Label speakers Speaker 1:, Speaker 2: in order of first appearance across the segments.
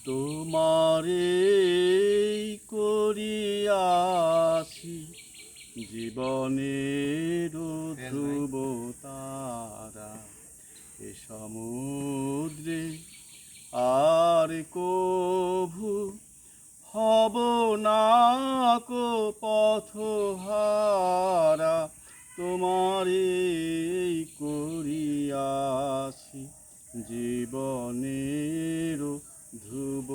Speaker 1: তোমারে করিয়াছি জীবনের ধ্রুব তারা, এ সমুদ্রে আর কভু হব না কো পথহারা। তোমারে করিয়াছি জীবনের ধ্রুব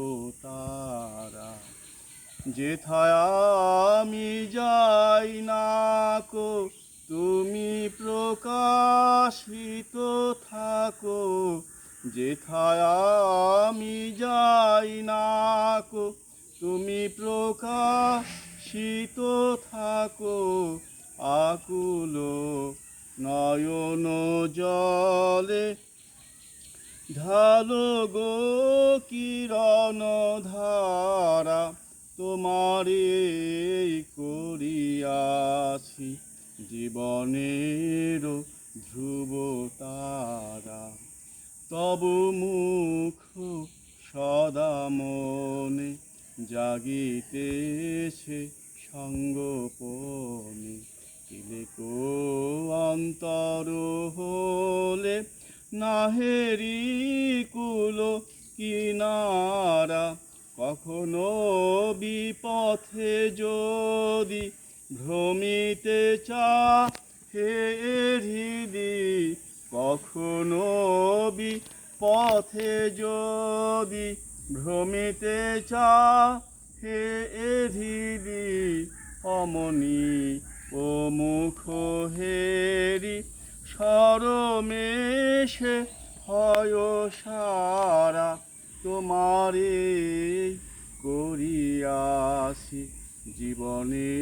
Speaker 1: তারা, যেথায় আমি যাই না কো তুমি প্রকাশিত থাকো। যেথায় আমি যাই না কো তুমি প্রকাশিত থাকো। আকুল নয়ন জলে ঢালো গো কিরণ ধারা, তোমারে করিয়াছি জীবনের ধ্রুব তারা। তব মুখ সদা মনে জাগিতেছে সঙ্গোপনে, তিলেকো অন্তর হলে নাহেরি কুল কিনারা। কখনো বিপথে যদি ভ্রমিতে চাহে হৃদি, কখনো বিপথে যদি ভ্রমিতে চাহে হৃদি, অমনি ও মুখ হেরি সরমেশে হয় সারা। তোমারে করিয়াছি জীবনে